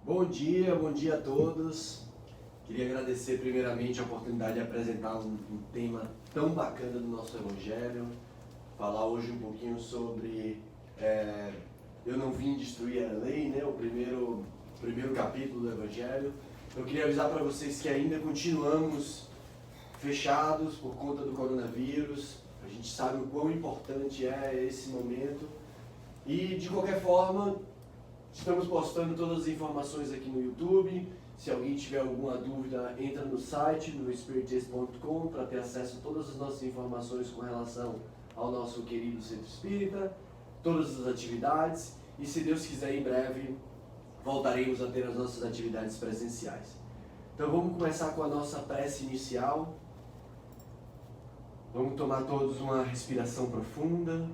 Bom dia a todos. Queria agradecer primeiramente a oportunidade de apresentar um tema tão bacana do nosso Evangelho, falar hoje um pouquinho sobre Eu não vim destruir a lei, né? O primeiro capítulo do Evangelho. Eu queria avisar para vocês que ainda continuamos fechados por conta do coronavírus. A gente sabe o quão importante é esse momento e, de qualquer forma, estamos postando todas as informações aqui no YouTube. Se alguém tiver alguma dúvida, entra no site, no spiritist.com, para ter acesso a todas as nossas informações com relação ao nosso querido Centro Espírita, todas as atividades, e se Deus quiser, em breve voltaremos a ter as nossas atividades presenciais. Então vamos começar com a nossa prece inicial. Vamos tomar todos uma respiração profunda,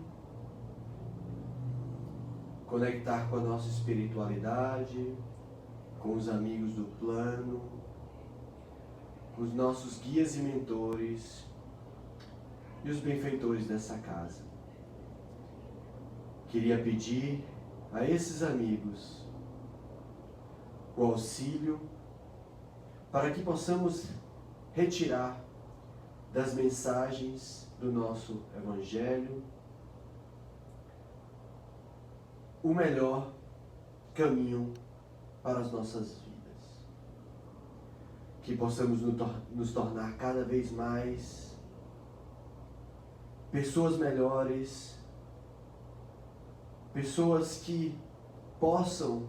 conectar com a nossa espiritualidade, com os amigos do plano, com os nossos guias e mentores e os benfeitores dessa casa. Queria pedir a esses amigos o auxílio para que possamos retirar das mensagens do nosso Evangelho o melhor caminho para as nossas vidas. Que possamos nos tornar cada vez mais pessoas melhores, pessoas que possam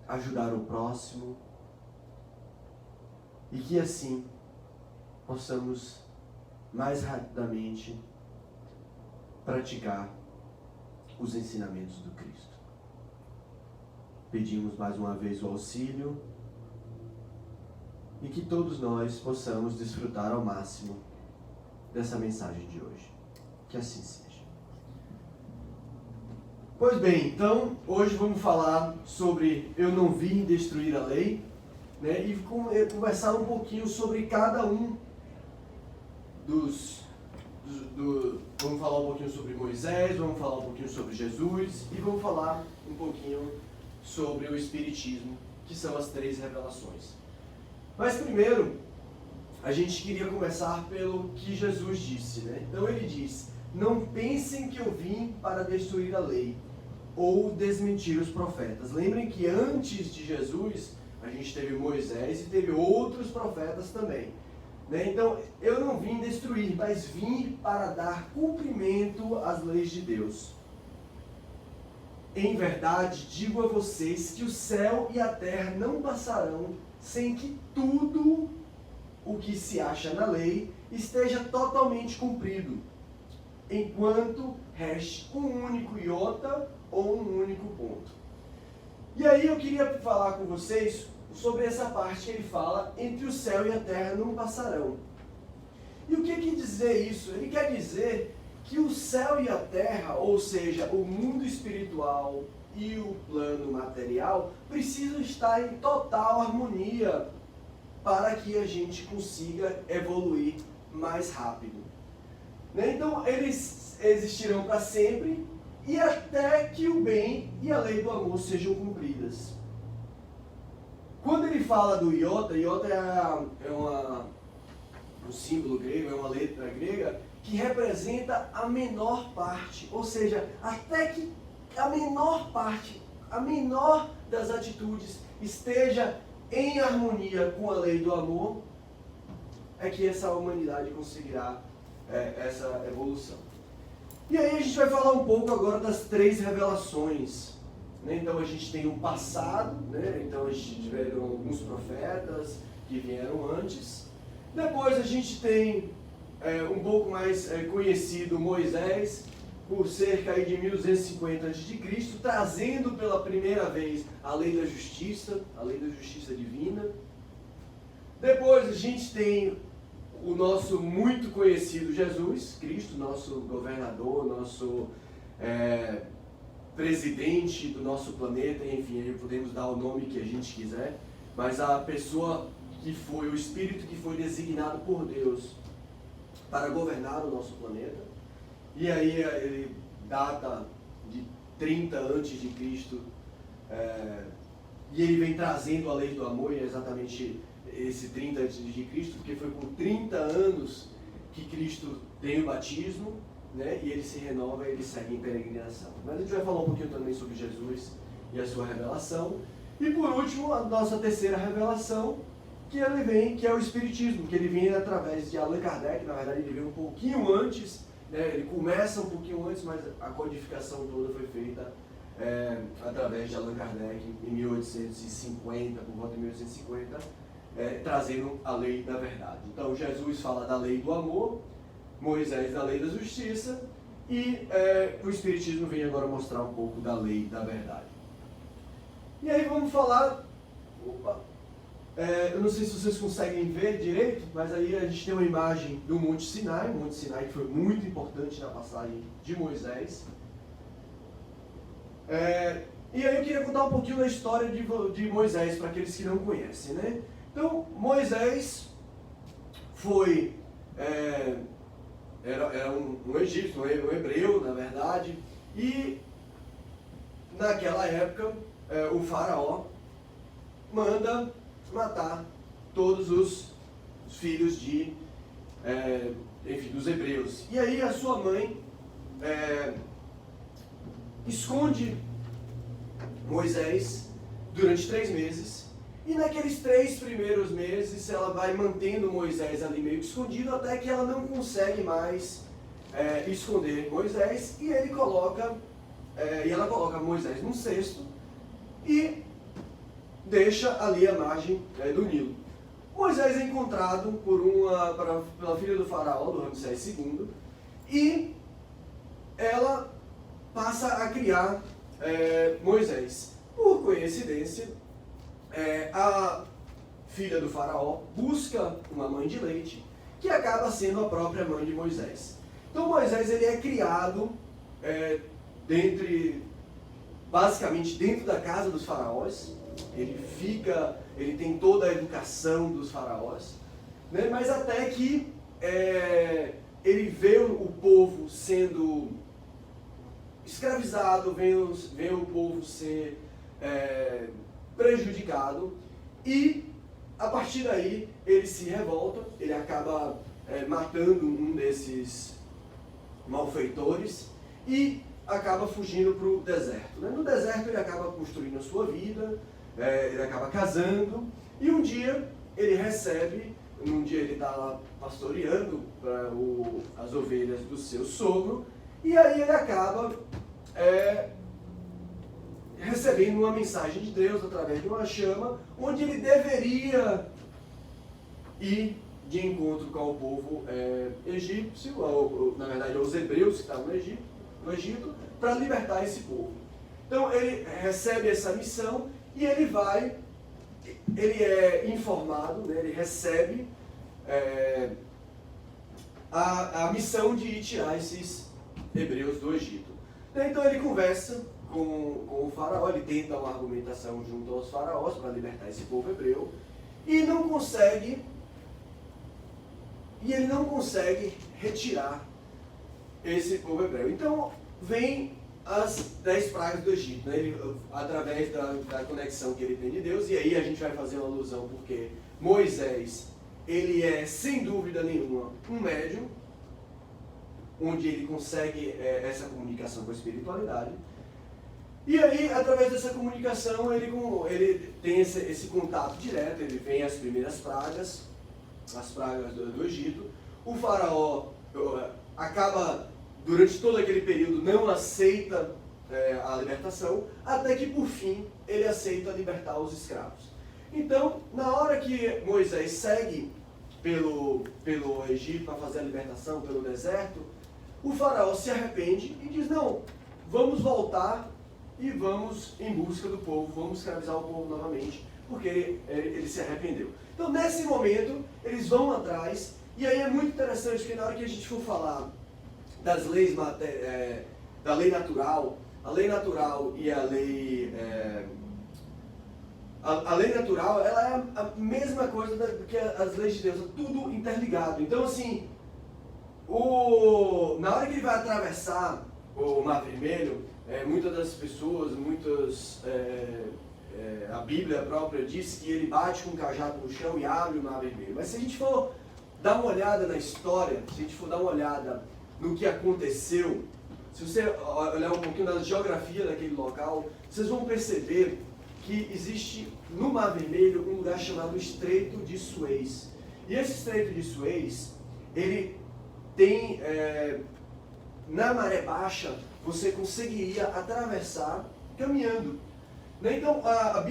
ajudar o próximo e que assim possamos mais rapidamente praticar os ensinamentos do Cristo. Pedimos mais uma vez o auxílio e que todos nós possamos desfrutar ao máximo dessa mensagem de hoje. Que assim seja. Pois bem, então hoje vamos falar sobre Eu não vim destruir a lei, né, e conversar um pouquinho sobre cada um vamos falar um pouquinho sobre Moisés, vamos falar um pouquinho sobre Jesus e vamos falar um pouquinho sobre o Espiritismo, que são as 3 revelações. Mas primeiro, a gente queria começar pelo que Jesus disse, né? Então ele diz: não pensem que eu vim para destruir a lei ou desmentir os profetas. Lembrem que antes de Jesus, a gente teve Moisés e teve outros profetas também. Então, eu não vim destruir, mas vim para dar cumprimento às leis de Deus. Em verdade, digo a vocês que o céu e a terra não passarão sem que tudo o que se acha na lei esteja totalmente cumprido, enquanto reste um único iota ou um único ponto. E aí eu queria falar com vocês sobre essa parte que ele fala: entre o céu e a terra não passarão. E o que quer dizer isso? Ele quer dizer que o céu e a terra, ou seja, o mundo espiritual e o plano material, precisam estar em total harmonia para que a gente consiga evoluir mais rápido. Então, eles existirão para sempre e até que o bem e a lei do amor sejam cumpridas. Quando ele fala do iota, iota é um símbolo grego, é uma letra grega que representa a menor parte, ou seja, até que a menor parte, a menor das atitudes esteja em harmonia com a lei do amor, é que essa humanidade conseguirá essa evolução. E aí a gente vai falar um pouco agora das 3 revelações. Então a gente tem um passado, né? Então a gente tiveram alguns profetas que vieram antes. Depois a gente tem um pouco mais conhecido Moisés, por cerca de 1250 a.C., trazendo pela primeira vez a lei da justiça divina. Depois a gente tem o nosso muito conhecido Jesus Cristo, nosso governador, nosso presidente do nosso planeta, enfim, aí podemos dar o nome que a gente quiser, mas a pessoa que foi, o Espírito que foi designado por Deus para governar o nosso planeta. E aí ele data de 30 a.C., E ele vem trazendo a lei do amor, e é exatamente esse 30 antes de Cristo, porque foi com 30 anos que Cristo tem o batismo, né? E ele se renova e ele segue em peregrinação. Mas a gente vai falar um pouquinho também sobre Jesus e a sua revelação. E por último, a nossa terceira revelação, que ele vem, que é o Espiritismo, que ele vem através de Allan Kardec. Na verdade ele veio um pouquinho antes, né? Ele começa um pouquinho antes, mas a codificação toda foi feita através de Allan Kardec em 1850, por volta de 1850, trazendo a lei da verdade. Então Jesus fala da lei do amor, Moisés da lei da justiça, e o Espiritismo vem agora mostrar um pouco da lei da verdade. E aí vamos falar, eu não sei se vocês conseguem ver direito, mas aí a gente tem uma imagem do Monte Sinai, o Monte Sinai que foi muito importante na passagem de Moisés. E aí eu queria contar um pouquinho da história de Moisés, para aqueles que não conhecem, né? Então, Moisés foi, era um egípcio, um hebreu, na verdade, e naquela época o faraó manda matar todos os filhos dos hebreus. E aí a sua mãe esconde Moisés durante 3 meses, e naqueles 3 primeiros meses ela vai mantendo Moisés ali meio escondido, até que ela não consegue mais esconder Moisés, e ela coloca Moisés num cesto e deixa ali à margem do Nilo. Moisés é encontrado pela filha do faraó, do Ramsés II, e ela passa a criar Moisés. Por coincidência, a filha do faraó busca uma mãe de leite, que acaba sendo a própria mãe de Moisés. Então Moisés ele é criado basicamente dentro da casa dos faraós. Ele tem toda a educação dos faraós, né? Mas até que ele vê o povo sendo escravizado, vê o povo ser prejudicado, e a partir daí ele se revolta, ele acaba matando um desses malfeitores e acaba fugindo para o deserto, né? No deserto ele acaba construindo a sua vida, ele acaba casando, e um dia ele está lá pastoreando as ovelhas do seu sogro, e aí ele acaba recebendo uma mensagem de Deus através de uma chama, onde ele deveria ir de encontro com o povo egípcio, na verdade aos hebreus que estavam no Egito, para libertar esse povo. Então ele recebe essa missão e ele é informado, né, ele recebe a missão de ir tirar esses hebreus do Egito. Então ele conversa com o faraó, ele tenta uma argumentação junto aos faraós para libertar esse povo hebreu, e ele não consegue retirar esse povo hebreu. Então vem as 10 pragas do Egito, né? Através da conexão que ele tem de Deus, e aí a gente vai fazer uma alusão, porque Moisés, ele é sem dúvida nenhuma um médium, onde ele consegue essa comunicação com a espiritualidade. E aí, através dessa comunicação, ele tem esse contato direto, ele vê as primeiras pragas, as pragas do Egito. O faraó acaba, durante todo aquele período, não aceita a libertação, até que, por fim, ele aceita libertar os escravos. Então, na hora que Moisés segue pelo Egito para fazer a libertação, pelo deserto, o faraó se arrepende e diz: não, vamos voltar e vamos em busca do povo, vamos escravizar o povo novamente, porque ele se arrependeu. Então, nesse momento, eles vão atrás, e aí é muito interessante, porque na hora que a gente for falar das leis, da lei natural, a lei natural e a lei... A lei natural, ela é a mesma coisa do que as leis de Deus, é tudo interligado. Então, assim, na hora que ele vai atravessar o Mar Vermelho, muitas das pessoas, a Bíblia própria diz que ele bate com o cajado no chão e abre o mar vermelho. Mas se a gente for dar uma olhada na história, se a gente for dar uma olhada no que aconteceu, se você olhar um pouquinho da geografia daquele local, vocês vão perceber que existe no Mar Vermelho um lugar chamado Estreito de Suez. E esse Estreito de Suez, ele tem, na maré baixa, você conseguiria atravessar caminhando. Então, a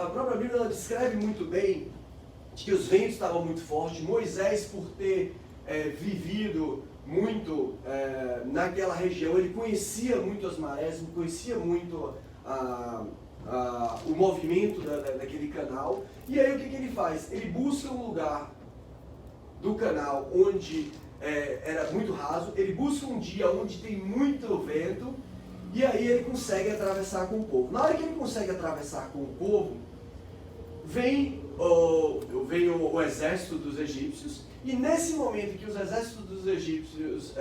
própria Bíblia ela descreve muito bem que os ventos estavam muito fortes. Moisés, por ter vivido muito naquela região, ele conhecia muito as marés, conhecia muito o movimento daquele canal. E aí o que ele faz? Ele busca um lugar do canal onde era muito raso, ele busca um dia onde tem muito vento, e aí ele consegue atravessar com o povo. Na hora que ele consegue atravessar com o povo, vem o exército dos egípcios, e nesse momento que os exércitos dos egípcios,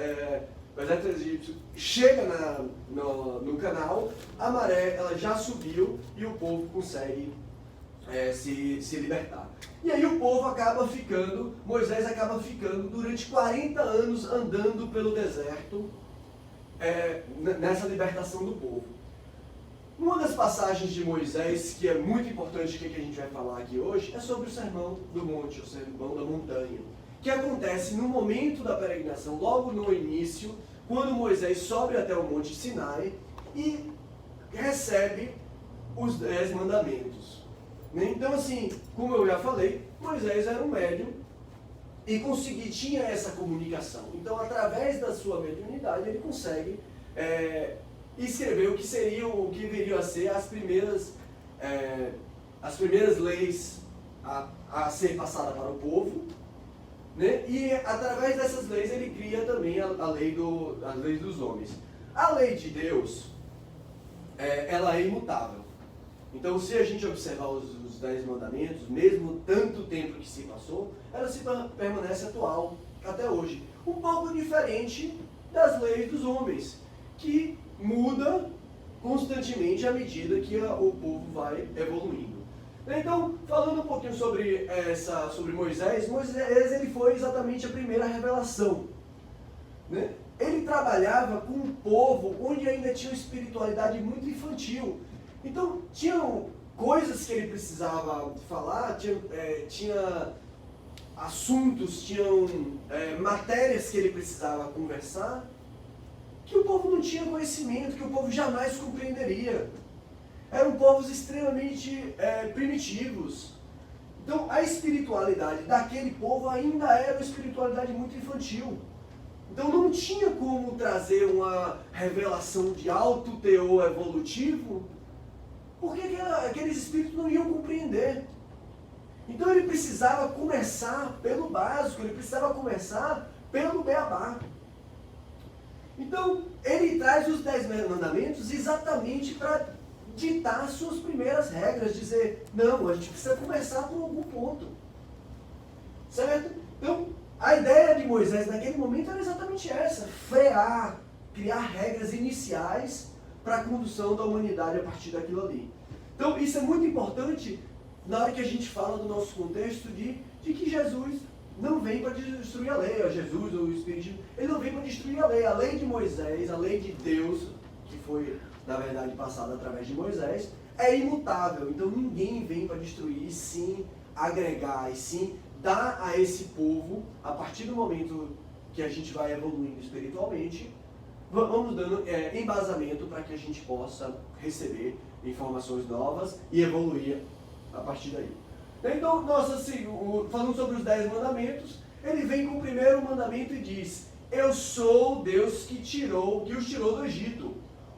o exército egípcio chega no canal, a maré ela já subiu e o povo consegue se libertar. E aí o povo acaba ficando, Moisés acaba ficando durante 40 anos andando pelo deserto, nessa libertação do povo. Uma das passagens de Moisés, que é muito importante, que a gente vai falar aqui hoje, é sobre o Sermão do Monte, o Sermão da Montanha, que acontece no momento da peregrinação, logo no início, quando Moisés sobe até o Monte Sinai e recebe os 10 mandamentos. Então, assim, como eu já falei, Moisés era um médium e tinha essa comunicação. Então, através da sua mediunidade, ele consegue escrever o que viriam a ser as primeiras leis a ser passadas para o povo, né? E através dessas leis ele cria também as leis dos homens. A lei de Deus, ela é imutável. Então, se a gente observar os 10 mandamentos, mesmo tanto tempo que se passou, ela permanece atual até hoje. Um pouco diferente das leis dos homens, que muda constantemente à medida que o povo vai evoluindo. Então, falando um pouquinho sobre Moisés ele foi exatamente a primeira revelação, né? Ele trabalhava com um povo onde ainda tinha uma espiritualidade muito infantil. Então, tinham coisas que ele precisava falar, tinha assuntos, tinham matérias que ele precisava conversar, que o povo não tinha conhecimento, que o povo jamais compreenderia. Eram povos extremamente primitivos. Então, a espiritualidade daquele povo ainda era uma espiritualidade muito infantil. Então, não tinha como trazer uma revelação de alto teor evolutivo, porque aqueles espíritos não iam compreender. Então, ele precisava começar pelo básico, ele precisava começar pelo beabá. Então, ele traz os 10 mandamentos exatamente para ditar suas primeiras regras, dizer, não, a gente precisa começar por algum ponto. Certo? Então, a ideia de Moisés naquele momento era exatamente essa, frear, criar regras iniciais para a condução da humanidade a partir daquilo ali. Então, isso é muito importante na hora que a gente fala do nosso contexto de que Jesus não vem para destruir a lei, Jesus ou o Espírito, ele não vem para destruir a lei de Moisés, a lei de Deus, que foi, na verdade, passada através de Moisés, é imutável. Então, ninguém vem para destruir, e sim agregar, e sim dar a esse povo, a partir do momento que a gente vai evoluindo espiritualmente, vamos dando embasamento para que a gente possa receber informações novas e evoluir a partir daí. Então, falando sobre os 10 mandamentos, ele vem com o primeiro mandamento e diz: eu sou o Deus que os tirou do Egito,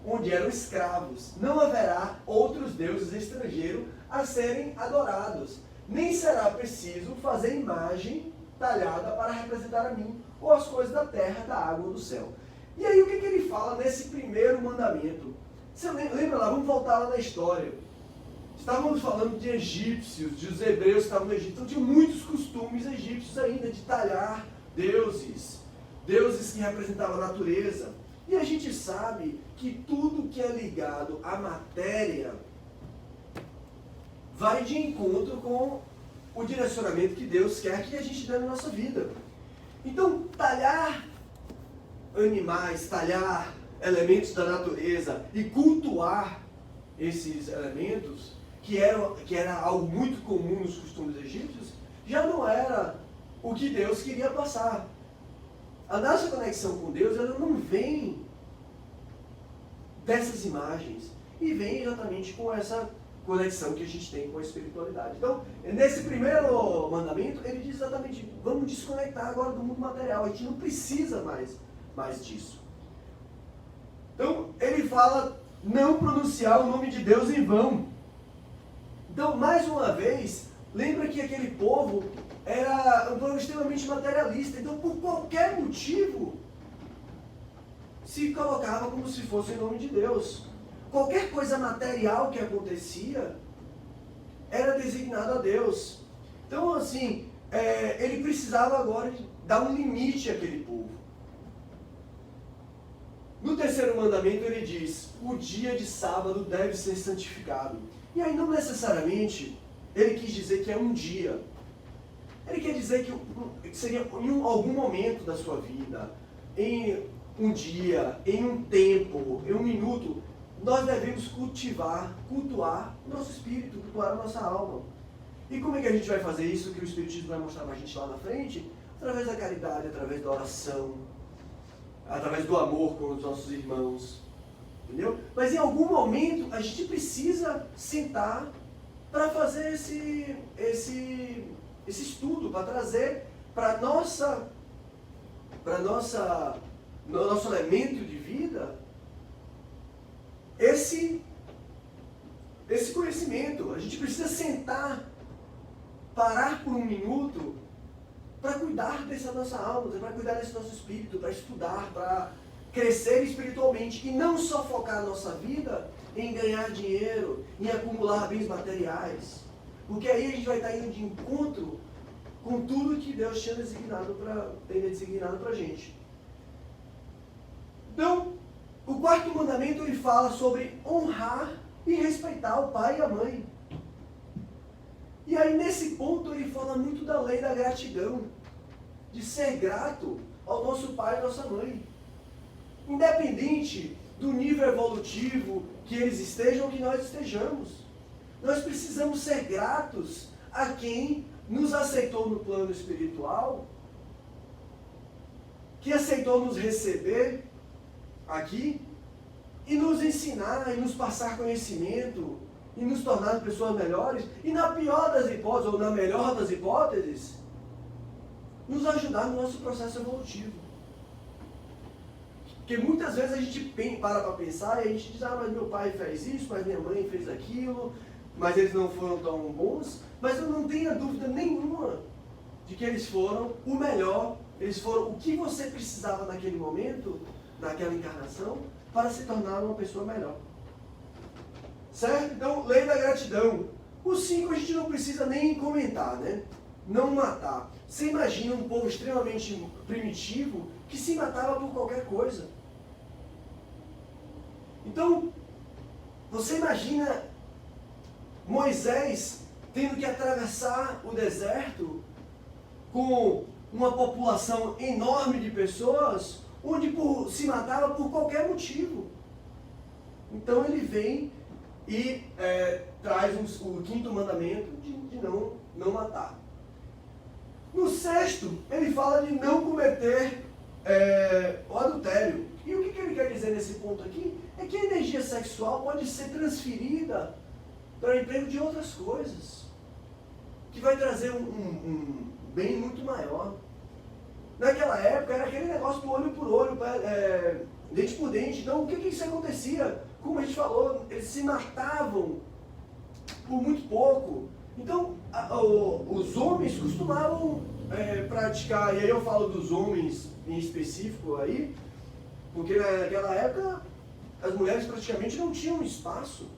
onde eram escravos. Não haverá outros deuses estrangeiros a serem adorados, nem será preciso fazer imagem talhada para representar a mim, ou as coisas da terra, da água ou do céu. E aí o que ele fala nesse primeiro mandamento? Você lembra lá, vamos voltar lá na história. Estávamos falando de egípcios, de os hebreus que estavam no Egito. Então tinha muitos costumes egípcios ainda de talhar deuses que representavam a natureza. E a gente sabe que tudo que é ligado à matéria vai de encontro com o direcionamento que Deus quer que a gente dê na nossa vida. Então, talhar animais, talhar elementos da natureza e cultuar esses elementos, que era algo muito comum nos costumes egípcios, já não era o que Deus queria passar. A nossa conexão com Deus, ela não vem dessas imagens, e vem exatamente com essa conexão que a gente tem com a espiritualidade. Então, nesse primeiro mandamento, ele diz exatamente, vamos desconectar agora do mundo material, a gente não precisa mais disso. Então, ele fala, não pronunciar o nome de Deus em vão. Então, mais uma vez, lembra que aquele povo era um povo extremamente materialista, então por qualquer motivo, se colocava como se fosse em nome de Deus. Qualquer coisa material que acontecia era designado a Deus. Então, assim, ele precisava agora dar um limite àquele povo. No terceiro mandamento ele diz, o dia de sábado deve ser santificado. E aí não necessariamente ele quis dizer que é um dia. Ele quer dizer que seria em algum momento da sua vida, em um dia, em um tempo, em um minuto, nós devemos cultuar o nosso espírito, cultuar a nossa alma. E como é que a gente vai fazer isso, que o Espiritismo vai mostrar para a gente lá na frente? Através da caridade, através da oração, através do amor com os nossos irmãos. Entendeu? Mas em algum momento a gente precisa sentar para fazer esse estudo, para trazer para nosso elemento de vida esse conhecimento. A gente precisa sentar, parar por um minuto para cuidar dessa nossa alma, para cuidar desse nosso espírito, para estudar, para crescer espiritualmente e não só focar a nossa vida em ganhar dinheiro, em acumular bens materiais, porque aí a gente vai estar indo de encontro com tudo que Deus tinha designado para a gente. Então, o quarto mandamento ele fala sobre honrar e respeitar o pai e a mãe. E aí nesse ponto ele fala muito da lei da gratidão, de ser grato ao nosso pai e à nossa mãe. Independente do nível evolutivo que eles estejam ou que nós estejamos. Nós precisamos ser gratos a quem nos aceitou no plano espiritual, que aceitou nos receber aqui e nos ensinar e nos passar conhecimento e nos tornar pessoas melhores e na pior das hipóteses ou na melhor das hipóteses nos ajudar no nosso processo evolutivo. Porque muitas vezes a gente para pensar e a gente diz, mas meu pai fez isso, mas minha mãe fez aquilo, mas eles não foram tão bons, mas eu não tenho dúvida nenhuma de que eles foram o melhor, eles foram o que você precisava naquele momento, naquela encarnação, para se tornar uma pessoa melhor. Certo? Então, lei da gratidão. Os 5 a gente não precisa nem comentar, né? Não matar. Você imagina um povo extremamente primitivo que se matava por qualquer coisa. Então, você imagina Moisés tendo que atravessar o deserto com uma população enorme de pessoas, onde se matava por qualquer motivo. Então ele vem e traz o quinto mandamento de não matar. No sexto, ele fala de não cometer o adultério. E o que ele quer dizer nesse ponto aqui? É que a energia sexual pode ser transferida para o emprego de outras coisas, que vai trazer um bem muito maior. Naquela época era aquele negócio do olho por olho, dente por dente. Então o que isso acontecia? Como a gente falou, eles se matavam por muito pouco. Então os homens costumavam praticar, e aí eu falo dos homens em específico aí, porque naquela época as mulheres praticamente não tinham espaço.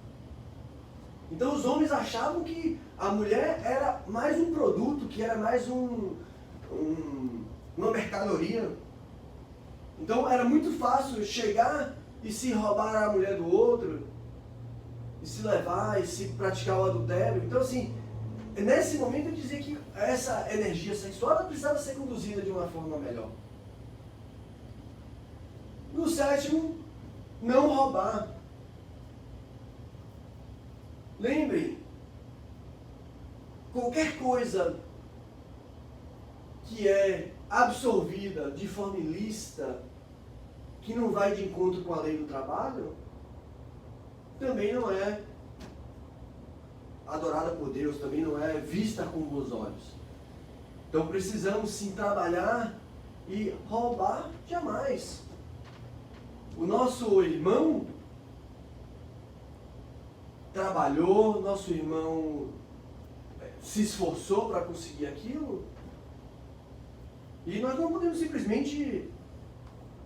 Então os homens achavam que a mulher era mais um produto, que era mais uma mercadoria. Então era muito fácil chegar e se roubar a mulher do outro, e se levar, e se praticar o adultério. Então assim, nesse momento eu dizia que essa energia sexual ela precisava ser conduzida de uma forma melhor. No sétimo, não roubar. Lembrem, qualquer coisa que é absorvida de forma ilícita, que não vai de encontro com a lei do trabalho, também não é adorada por Deus, também não é vista com bons olhos. Então precisamos sim trabalhar e roubar jamais. O nosso irmão trabalhou, nosso irmão se esforçou para conseguir aquilo, e nós não podemos simplesmente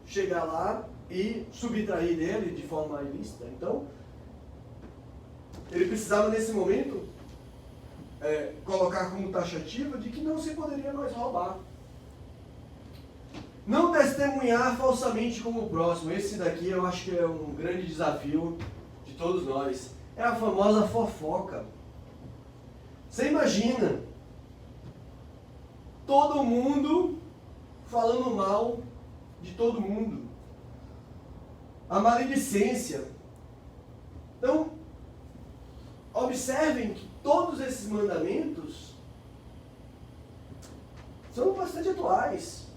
chegar lá e subtrair dele de forma ilícita. Então, ele precisava nesse momento colocar como taxativa de que não se poderia mais roubar. Não testemunhar falsamente como o próximo. Esse daqui eu acho que é um grande desafio de todos nós. É a famosa fofoca. Você imagina todo mundo falando mal de todo mundo. A maledicência. Então, observem que todos esses mandamentos são bastante atuais.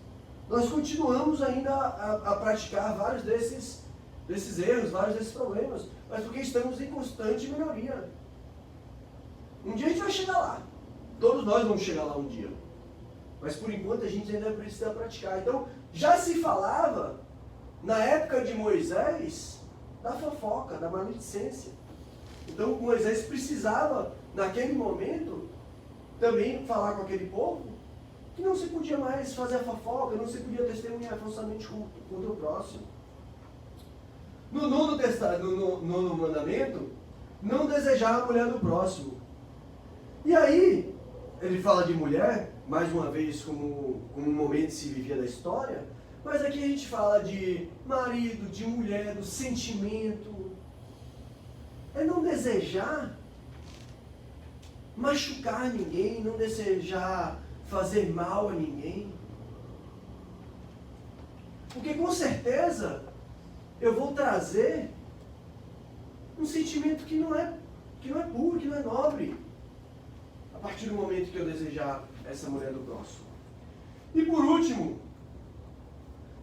Nós continuamos ainda a praticar vários desses erros, vários desses problemas, mas porque estamos em constante melhoria. Um dia a gente vai chegar lá. Todos nós vamos chegar lá um dia. Mas por enquanto a gente ainda precisa praticar. Então, já se falava, na época de Moisés, da fofoca, da maledicência. Então Moisés precisava, naquele momento, também falar com aquele povo que não se podia mais fazer a fofoca, não se podia testemunhar falsamente contra o próximo. No nono mandamento, não desejar a mulher do próximo. E aí, ele fala de mulher, mais uma vez como um momento se vivia da história, mas aqui a gente fala de marido, de mulher, do sentimento. É não desejar machucar ninguém, não desejar fazer mal a ninguém. Porque com certeza eu vou trazer um sentimento que não é puro, que não é nobre, a partir do momento que eu desejar essa mulher do próximo. E por último,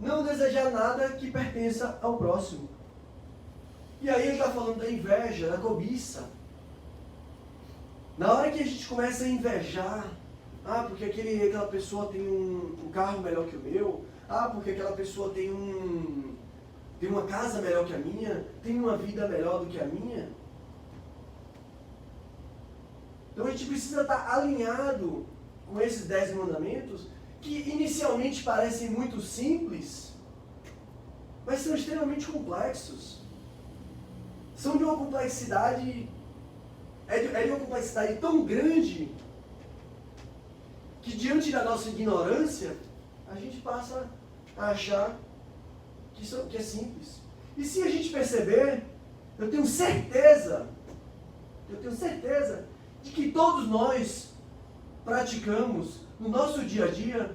não desejar nada que pertença ao próximo. E aí ele está falando da inveja, da cobiça. Na hora que a gente começa a invejar, porque aquela pessoa tem um carro melhor que o meu, porque aquela pessoa tem uma casa melhor que a minha, tem uma vida melhor do que a minha. Então a gente precisa estar alinhado com esses 10 mandamentos, que inicialmente parecem muito simples, mas são extremamente complexos. São de uma complexidade, é de uma complexidade tão grande, que diante da nossa ignorância, a gente passa a achar que é simples. E se a gente perceber, eu tenho certeza de que todos nós praticamos no nosso dia a dia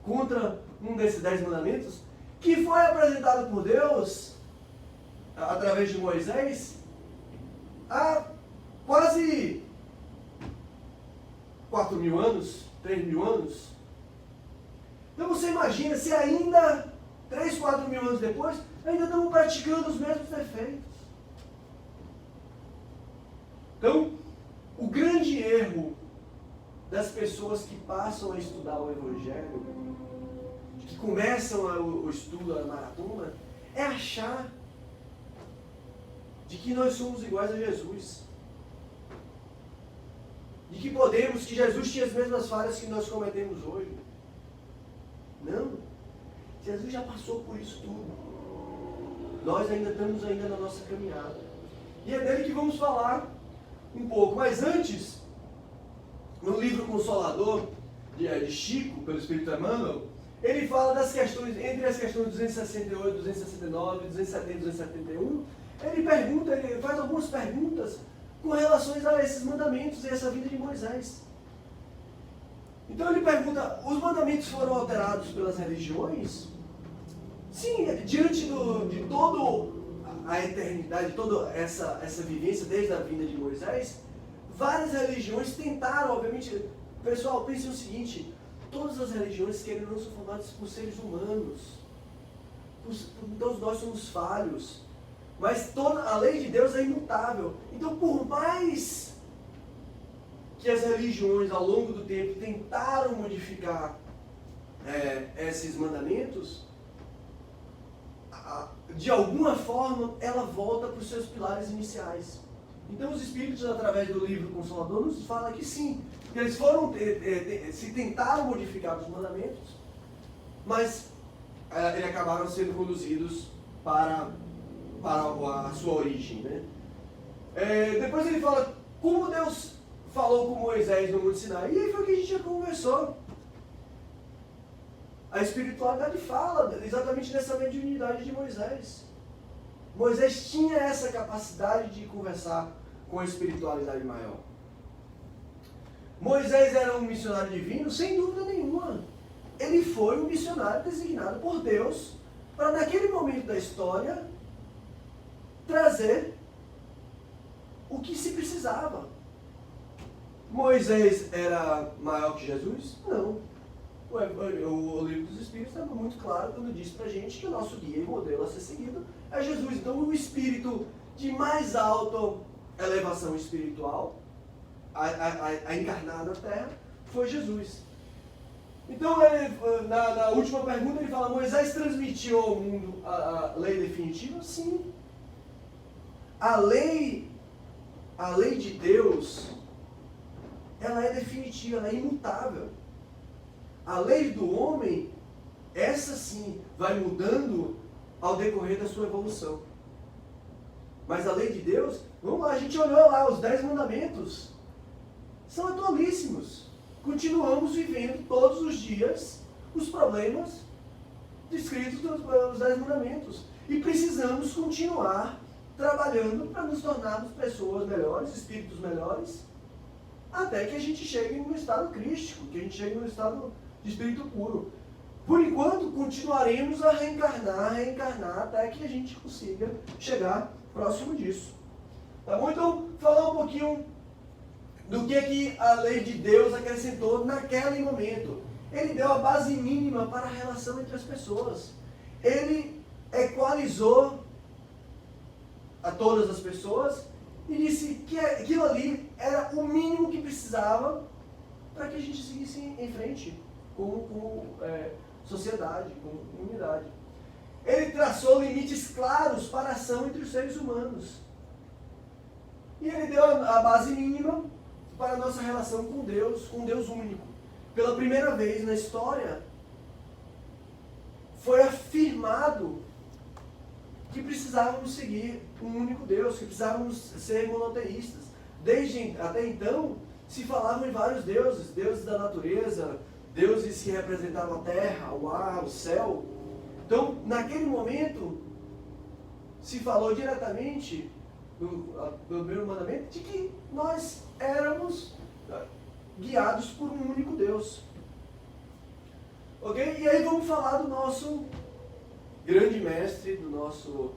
contra um desses 10 mandamentos, que foi apresentado por Deus através de Moisés há quase 4.000 anos, 3.000 anos. Então você imagina se ainda 3, 4.000 anos depois ainda estamos praticando os mesmos defeitos. Então, o grande erro das pessoas que passam a estudar o Evangelho, que começam o estudo, a maratona, é achar de que nós somos iguais a Jesus. De que Jesus tinha as mesmas falhas que nós cometemos hoje. Não. Jesus já passou por isso tudo. Nós ainda estamos na nossa caminhada. E é dele que vamos falar um pouco. Mas antes, no livro Consolador, de Chico, pelo Espírito Emmanuel, Ele fala das questões, entre as questões 268, 269, 270 e 271, ele faz algumas perguntas com relação a esses mandamentos e essa vida de Moisés. Então ele pergunta, os mandamentos foram alterados pelas religiões? Sim, diante de toda a eternidade, toda essa vivência desde a vinda de Moisés, várias religiões tentaram, obviamente, pessoal, pensem o seguinte, todas as religiões, querendo ou não, são formadas por seres humanos. Todos nós somos falhos. Mas a lei de Deus é imutável. Então, por mais que as religiões, ao longo do tempo, tentaram modificar esses mandamentos, de alguma forma, ela volta para os seus pilares iniciais. Então, os Espíritos, através do livro Consolador, nos falam que sim, que eles foram, se tentaram modificar os mandamentos, mas eles acabaram sendo conduzidos para a sua origem. Né? Depois ele fala como Deus falou com Moisés no Monte Sinai. E aí foi o que a gente já conversou. A espiritualidade fala exatamente dessa mediunidade de Moisés. Moisés tinha essa capacidade de conversar com a espiritualidade maior. Moisés era um missionário divino? Sem dúvida nenhuma. Ele foi um missionário designado por Deus para, naquele momento da história, trazer o que se precisava. Moisés era maior que Jesus? Não. O livro dos Espíritos está muito claro quando diz para a gente que o nosso guia e modelo a ser seguido é Jesus. Então, o espírito de mais alta elevação espiritual, a encarnar na Terra, foi Jesus. Então, na última pergunta, ele fala, Moisés transmitiu ao mundo a lei definitiva? Sim. A lei de Deus, ela é definitiva, ela é imutável. A lei do homem, essa sim, vai mudando ao decorrer da sua evolução. Mas a lei de Deus, vamos lá, a gente olhou lá, os 10 mandamentos, são atualíssimos. Continuamos vivendo todos os dias os problemas descritos nos 10 mandamentos. E precisamos continuar trabalhando para nos tornarmos pessoas melhores, espíritos melhores, até que a gente chegue no estado crístico, que a gente chegue no estado de espírito puro. Por enquanto, continuaremos a reencarnar, até que a gente consiga chegar próximo disso. Tá bom? Então, falar um pouquinho do que a lei de Deus acrescentou naquele momento. Ele deu a base mínima para a relação entre as pessoas. Ele equalizou a todas as pessoas e disse que aquilo ali era o mínimo que precisava para que a gente seguisse em frente como sociedade, como comunidade. Ele traçou limites claros para a ação entre os seres humanos. E ele deu a base mínima para a nossa relação com Deus único. Pela primeira vez na história, foi afirmado que precisávamos seguir um único Deus, que precisávamos ser monoteístas. Até então, se falavam em vários deuses, deuses da natureza, deuses que representavam a terra, o ar, o céu. Então, naquele momento, se falou diretamente do primeiro mandamento de que nós éramos guiados por um único Deus. Ok? E aí vamos falar do nosso grande mestre, do nosso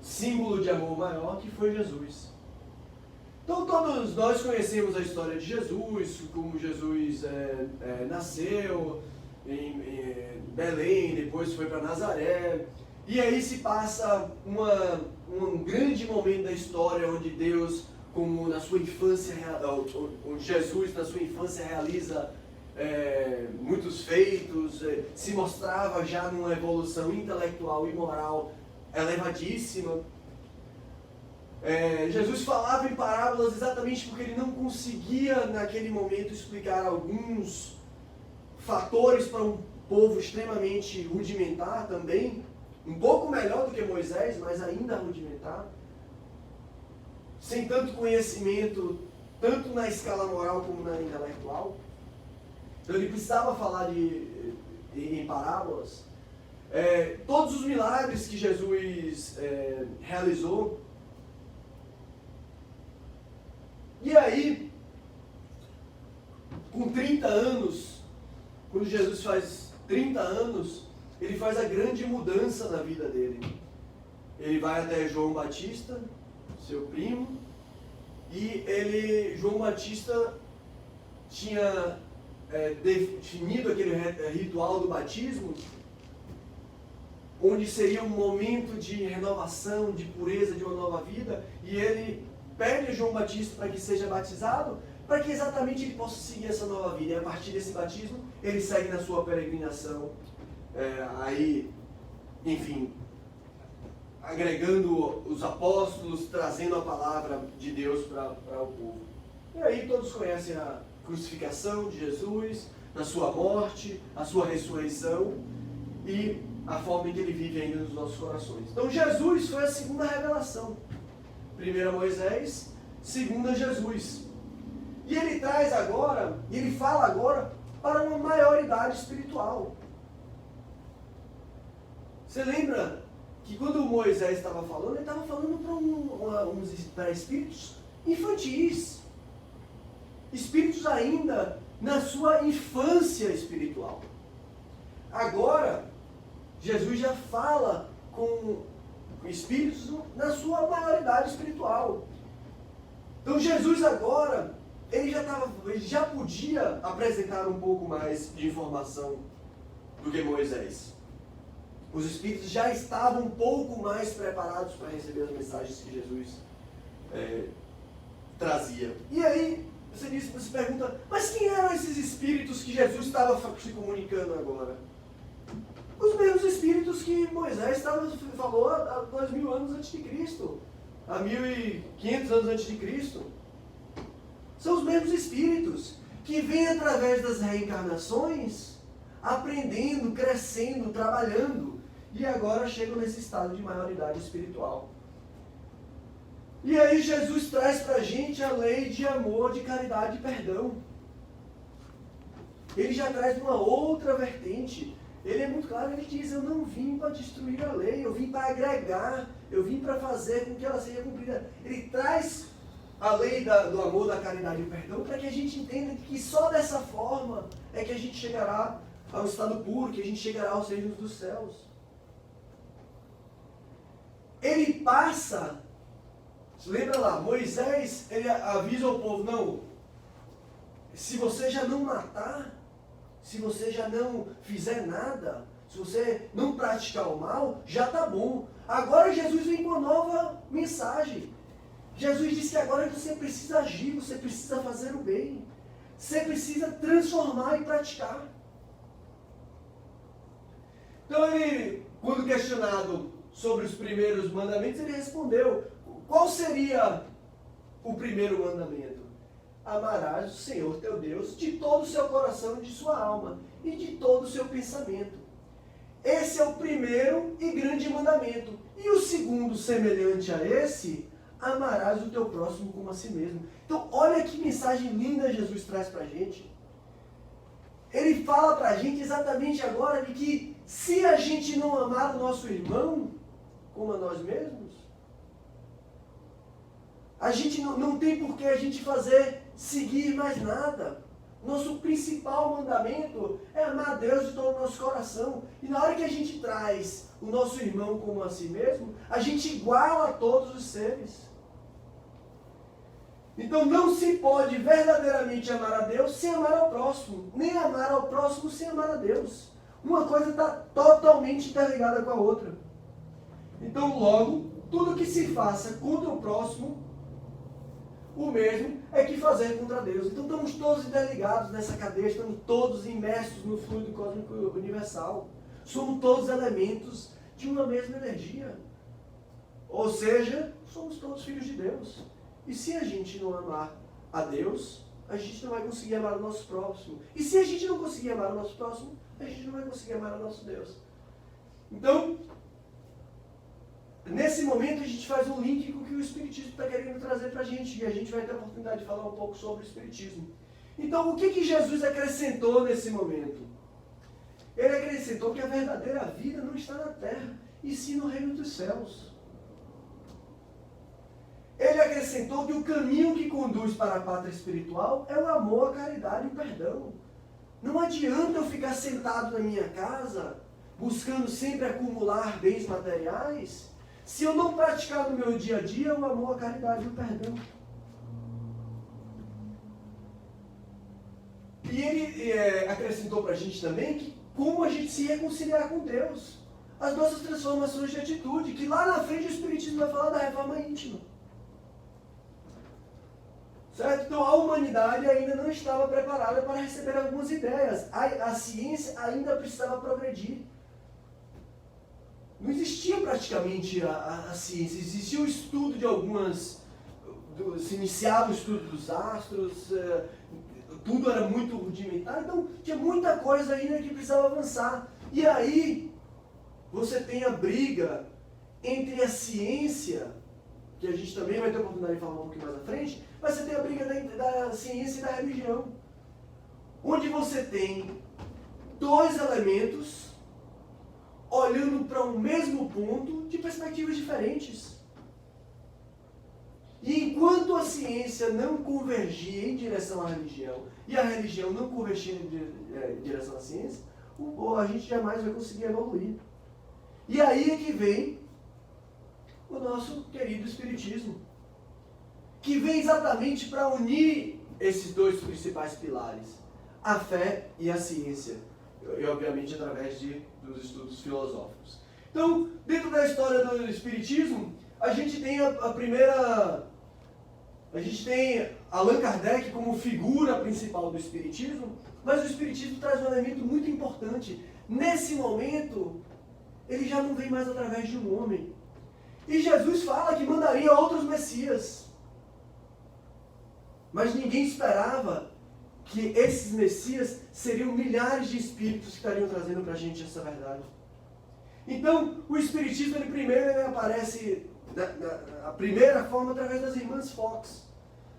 símbolo de amor maior, que foi Jesus. Então todos nós conhecemos a história de Jesus, como Jesus nasceu em Belém, depois foi para Nazaré, e aí se passa um grande momento da história onde Deus, como na sua infância, onde Jesus na sua infância realiza muitos feitos, se mostrava já numa evolução intelectual e moral elevadíssima. Jesus falava em parábolas exatamente porque ele não conseguia naquele momento explicar alguns fatores para um povo extremamente rudimentar também, um pouco melhor do que Moisés, mas ainda rudimentar, sem tanto conhecimento, tanto na escala moral como na intelectual. Então ele precisava falar em parábolas. Todos os milagres que Jesus realizou. E aí, com 30 anos, quando Jesus faz 30 anos, ele faz a grande mudança na vida dele. Ele vai até João Batista, seu primo, e João Batista tinha definido aquele ritual do batismo, onde seria um momento de renovação, de pureza, de uma nova vida, e ele pede a João Batista para que seja batizado, para que exatamente ele possa seguir essa nova vida. E a partir desse batismo, ele segue na sua peregrinação, enfim, agregando os apóstolos, trazendo a palavra de Deus para o povo. E aí todos conhecem a crucificação de Jesus, a sua morte, a sua ressurreição e a forma em que ele vive ainda nos nossos corações. Então Jesus foi a segunda revelação. Primeira Moisés, segunda Jesus. E ele traz agora, ele fala agora para uma maioridade espiritual. Você lembra que quando Moisés estava falando, ele estava falando para espíritos infantis. Espíritos ainda na sua infância espiritual. Agora, Jesus já fala com espíritos na sua maioridade espiritual. Então Jesus agora, ele já podia apresentar um pouco mais de informação do que Moisés. Os espíritos já estavam um pouco mais preparados para receber as mensagens que Jesus trazia. E aí, você pergunta, mas quem eram esses espíritos que Jesus estava se comunicando agora? Os mesmos espíritos que Moisés falou há 2000 anos antes de Cristo, há 1500 anos antes de Cristo. São os mesmos espíritos que vêm através das reencarnações, aprendendo, crescendo, trabalhando, e agora chegam nesse estado de maioridade espiritual. E aí Jesus traz para a gente a lei de amor, de caridade e perdão. Ele já traz uma outra vertente. Ele é muito claro, ele diz, eu não vim para destruir a lei, eu vim para agregar, eu vim para fazer com que ela seja cumprida. Ele traz a lei do amor, da caridade e do perdão para que a gente entenda que só dessa forma é que a gente chegará ao estado puro, que a gente chegará aos reinos dos céus. Ele passa, lembra lá, Moisés, ele avisa ao povo, não, se você já não matar, se você já não fizer nada, se você não praticar o mal, já está bom. Agora Jesus vem com uma nova mensagem. Jesus diz que agora você precisa agir, você precisa fazer o bem. Você precisa transformar e praticar. Então ele, quando questionado sobre os primeiros mandamentos, ele respondeu, qual seria o primeiro mandamento? Amarás o Senhor teu Deus de todo o seu coração e de sua alma e de todo o seu pensamento. Esse é o primeiro e grande mandamento. E o segundo, semelhante a esse, amarás o teu próximo como a si mesmo. Então, olha que mensagem linda Jesus traz para a gente. Ele fala para a gente exatamente agora de que se a gente não amar o nosso irmão como a nós mesmos, a gente não tem por que a gente seguir mais nada. Nosso principal mandamento é amar a Deus de todo o nosso coração. E na hora que a gente traz o nosso irmão como a si mesmo, a gente iguala a todos os seres. Então não se pode verdadeiramente amar a Deus sem amar ao próximo, nem amar ao próximo sem amar a Deus. Uma coisa está totalmente interligada com a outra. Então logo, tudo que se faça contra o próximo, o mesmo é que fazer contra Deus. Então estamos todos interligados nessa cadeia, estamos todos imersos no fluido cósmico universal. Somos todos elementos de uma mesma energia. Ou seja, somos todos filhos de Deus. E se a gente não amar a Deus, a gente não vai conseguir amar o nosso próximo. E se a gente não conseguir amar o nosso próximo, a gente não vai conseguir amar o nosso Deus. Então, nesse momento a gente faz um link com o que o Espiritismo está querendo trazer para a gente. E a gente vai ter a oportunidade de falar um pouco sobre o Espiritismo. Então, o que Jesus acrescentou nesse momento? Ele acrescentou que a verdadeira vida não está na terra, e sim no reino dos céus. Ele acrescentou que o caminho que conduz para a pátria espiritual é o amor, a caridade e o perdão. Não adianta eu ficar sentado na minha casa, buscando sempre acumular bens materiais, se eu não praticar no meu dia a dia o amor, a caridade e o perdão. E ele acrescentou para a gente também que como a gente se reconciliar com Deus. As nossas transformações de atitude, que lá na frente o Espiritismo vai falar da reforma íntima. Certo? Então a humanidade ainda não estava preparada para receber algumas ideias. A ciência ainda precisava progredir. Não existia praticamente a ciência, existia o estudo de algumas... Se iniciava o estudo dos astros, tudo era muito rudimentar, então tinha muita coisa ainda que precisava avançar. E aí você tem a briga entre a ciência, que a gente também vai ter a oportunidade de falar um pouquinho mais à frente, mas você tem a briga da ciência e da religião, onde você tem dois elementos olhando para o mesmo ponto de perspectivas diferentes. E enquanto a ciência não convergia em direção à religião e a religião não convergia em direção à ciência, a gente jamais vai conseguir evoluir. E aí é que vem o nosso querido Espiritismo, que vem exatamente para unir esses dois principais pilares, a fé e a ciência, e obviamente através dos estudos filosóficos. Então, dentro da história do Espiritismo, a gente tem a gente tem Allan Kardec como figura principal do Espiritismo, mas o Espiritismo traz um elemento muito importante. Nesse momento, ele já não vem mais através de um homem. E Jesus fala que mandaria outros Messias. Mas ninguém esperava que esses Messias seriam milhares de espíritos que estariam trazendo para a gente essa verdade. Então, o Espiritismo, ele aparece a primeira forma através das irmãs Fox.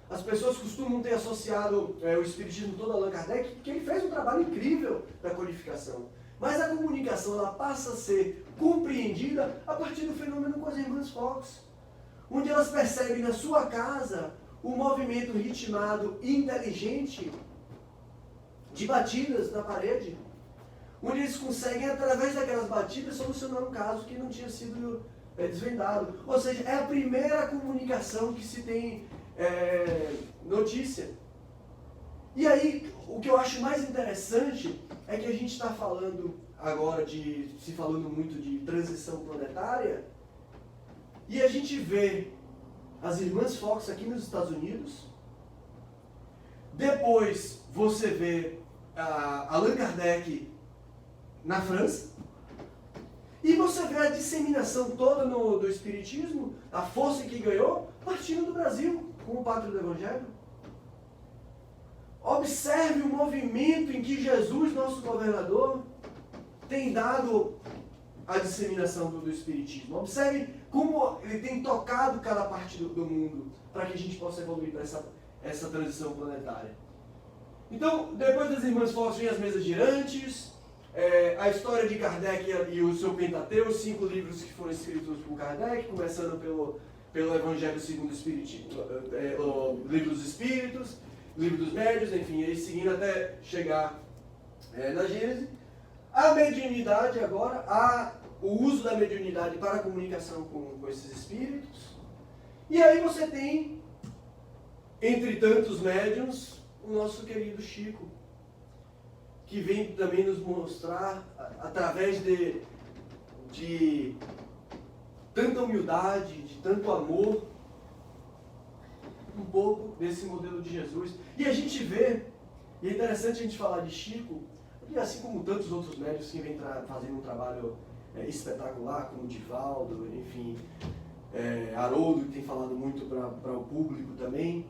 As pessoas costumam ter associado o Espiritismo todo a Allan Kardec, porque ele fez um trabalho incrível da codificação. Mas a comunicação ela passa a ser compreendida a partir do fenômeno com as irmãs Fox, onde elas percebem na sua casa um movimento ritmado e inteligente de batidas na parede, onde eles conseguem, através daquelas batidas, solucionar um caso que não tinha sido desvendado. Ou seja, é a primeira comunicação que se tem notícia. E aí, o que eu acho mais interessante é que a gente está falando agora se falando muito de transição planetária, e a gente vê as irmãs Fox aqui nos Estados Unidos, depois você vê Allan Kardec na França, e você vê a disseminação toda do Espiritismo, a força que ganhou, partindo do Brasil, como pátria do Evangelho. Observe o movimento em que Jesus, nosso governador, tem dado a disseminação do Espiritismo. Observe como ele tem tocado cada parte do mundo para que a gente possa evoluir para essa transição planetária. Então, depois das irmãs Fox vem as mesas girantes, a história de Kardec e o seu Pentateuco, 5 livros que foram escritos por Kardec, começando pelo Evangelho segundo o Espiritismo, o Livro dos Espíritos, Livro dos Médiuns, enfim, aí seguindo até chegar na Gênese. A mediunidade agora, o uso da mediunidade para a comunicação com esses espíritos. E aí você tem, entre tantos médiuns, o nosso querido Chico, que vem também nos mostrar, através de tanta humildade, de tanto amor, um pouco desse modelo de Jesus. E a gente vê, e é interessante a gente falar de Chico, porque assim como tantos outros médiuns que vêm fazendo um trabalho espetacular, como Divaldo, enfim, Haroldo, que tem falado muito para o público também,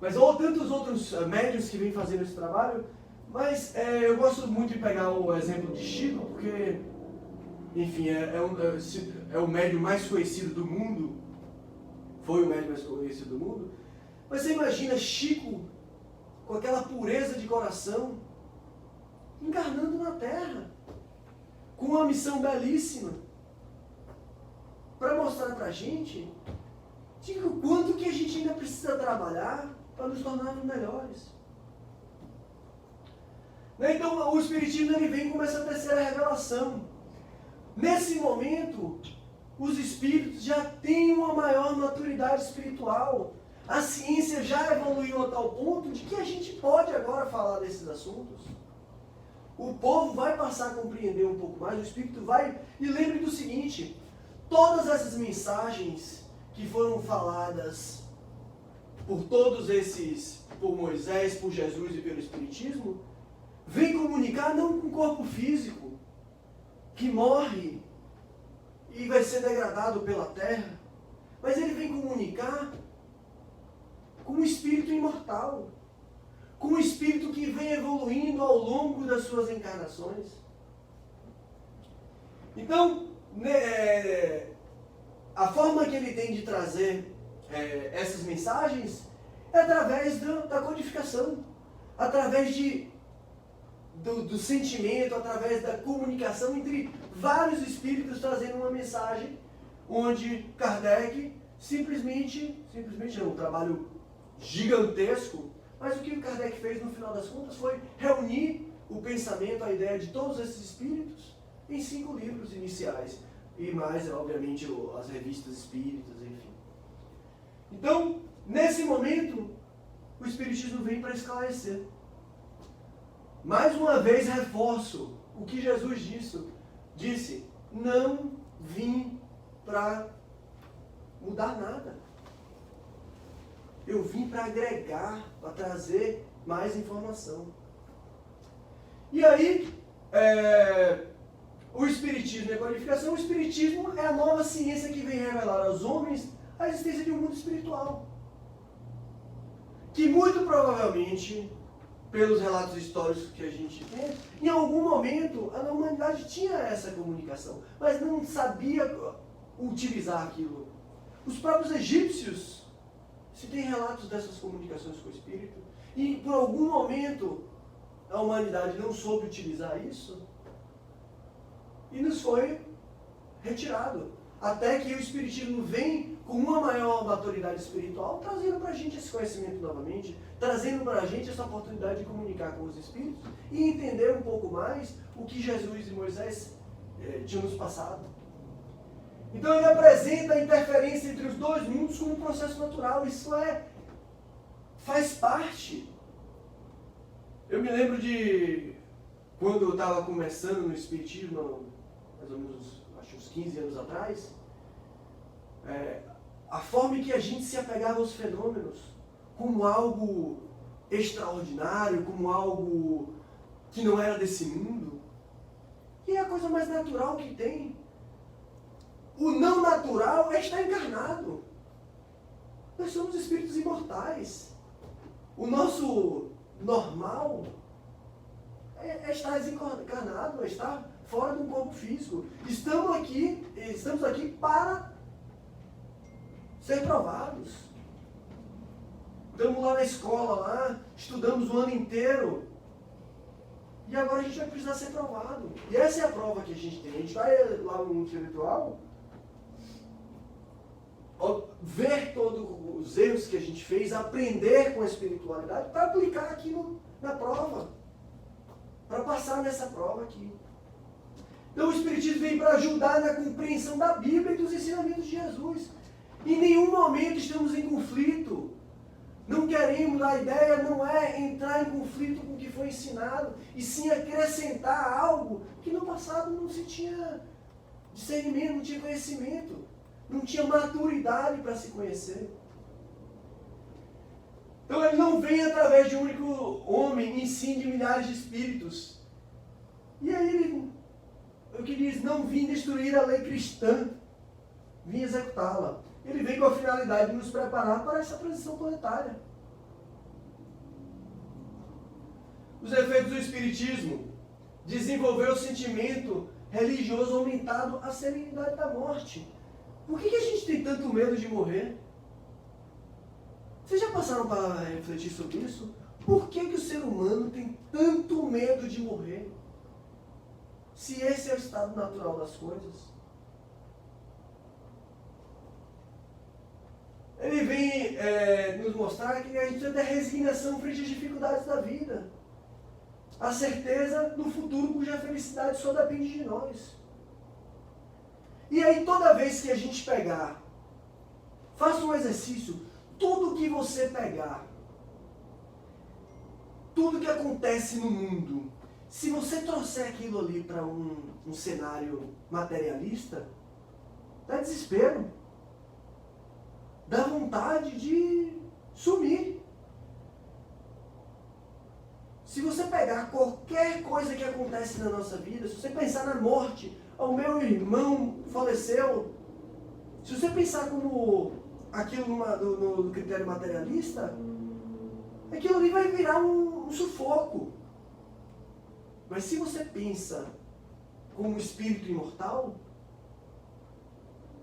mas ou tantos outros médiuns que vêm fazendo esse trabalho, mas eu gosto muito de pegar o exemplo de Chico, porque, enfim, é o médium mais conhecido do mundo, foi o médium mais conhecido do mundo, mas você imagina Chico com aquela pureza de coração, encarnando na Terra, com uma missão belíssima para mostrar para a gente de o quanto que a gente ainda precisa trabalhar para nos tornarmos melhores. Então, o Espiritismo ele vem com essa terceira revelação. Nesse momento, os espíritos já têm uma maior maturidade espiritual. A ciência já evoluiu a tal ponto de que a gente pode agora falar desses assuntos. O povo vai passar a compreender um pouco mais, o Espírito vai... E lembre do seguinte, todas essas mensagens que foram faladas por todos esses, por Moisés, por Jesus e pelo Espiritismo, vem comunicar não com o corpo físico, que morre e vai ser degradado pela terra, mas ele vem comunicar com um espírito imortal, com um espírito que vem evoluindo ao longo das suas encarnações. Então, a forma que ele tem de trazer essas mensagens é através da codificação, através do sentimento, através da comunicação entre vários espíritos trazendo uma mensagem, onde Kardec simplesmente é um trabalho gigantesco, mas o que o Kardec fez no final das contas foi reunir o pensamento, a ideia de todos esses espíritos em 5 livros iniciais, e mais, obviamente, as revistas espíritas, enfim. Então, nesse momento, o Espiritismo vem para esclarecer. Mais uma vez reforço o que Jesus disse, não vim para mudar nada. Eu vim para agregar, para trazer mais informação. E aí, o Espiritismo e a qualificação, o Espiritismo é a nova ciência que vem revelar aos homens a existência de um mundo espiritual. Que muito provavelmente, pelos relatos históricos que a gente tem, em algum momento a humanidade tinha essa comunicação, mas não sabia utilizar aquilo. Os próprios egípcios, se tem relatos dessas comunicações com o Espírito, e por algum momento a humanidade não soube utilizar isso, e nos foi retirado. Até que o Espiritismo vem com uma maior maturidade espiritual, trazendo para a gente esse conhecimento novamente, trazendo para a gente essa oportunidade de comunicar com os Espíritos e entender um pouco mais o que Jesus e Moisés tinham nos passado. Então ele apresenta a interferência entre os dois mundos como um processo natural. Isso faz parte. Eu me lembro de quando eu estava começando no Espiritismo, mais ou menos, acho uns 15 anos atrás, a forma em que a gente se apegava aos fenômenos como algo extraordinário, como algo que não era desse mundo. E é a coisa mais natural que tem. O não natural é estar encarnado. Nós somos espíritos imortais. O nosso normal é estar desencarnado, é estar fora de um corpo físico. Estamos aqui para ser provados. Estamos lá na escola, lá, estudamos o ano inteiro. E agora a gente vai precisar ser provado. E essa é a prova que a gente tem. A gente vai lá no mundo espiritual, ver todos os erros que a gente fez, aprender com a espiritualidade para aplicar aquilo na prova. Para passar nessa prova aqui. Então o Espiritismo vem para ajudar na compreensão da Bíblia e dos ensinamentos de Jesus. Em nenhum momento estamos em conflito. Não queremos, a ideia não é entrar em conflito com o que foi ensinado, e sim acrescentar algo que no passado não se tinha discernimento, não tinha conhecimento, não tinha maturidade para se conhecer. Então ele não vem através de um único homem, e sim de milhares de espíritos. E aí o que diz, não vim destruir a lei cristã, vim executá-la. Ele vem com a finalidade de nos preparar para essa transição planetária. Os efeitos do Espiritismo: desenvolver o sentimento religioso aumentado, a serenidade da morte. Por que a gente tem tanto medo de morrer? Vocês já passaram para refletir sobre isso? Por que o ser humano tem tanto medo de morrer? Se esse é o estado natural das coisas. Ele vem nos mostrar que a gente precisa ter resignação frente às dificuldades da vida. A certeza do futuro cuja felicidade só depende de nós. E aí toda vez que a gente pegar, faça um exercício, tudo que você pegar, tudo que acontece no mundo, se você trouxer aquilo ali para um cenário materialista, dá desespero. Dá vontade de sumir. Se você pegar qualquer coisa que acontece na nossa vida, se você pensar na morte, o meu irmão faleceu, se você pensar como aquilo no critério materialista, aquilo ali vai virar um sufoco. Mas se você pensa como um espírito imortal,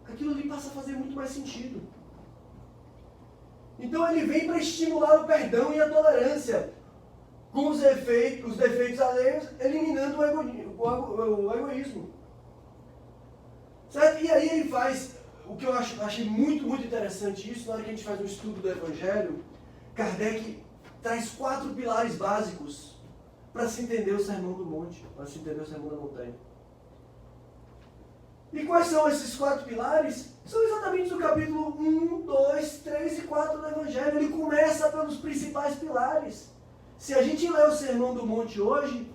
aquilo ali passa a fazer muito mais sentido. Então ele vem para estimular o perdão e a tolerância, com os defeitos alheios, eliminando o egoísmo. Certo? E aí ele faz, o que eu achei muito, muito interessante isso, na hora que a gente faz um estudo do Evangelho, Kardec traz 4 pilares básicos para se entender o Sermão do Monte, para se entender o Sermão da Montanha. E quais são esses 4 pilares? São exatamente do capítulo 1, 2, 3 e 4 do Evangelho. Ele começa pelos principais pilares. Se a gente ler o Sermão do Monte hoje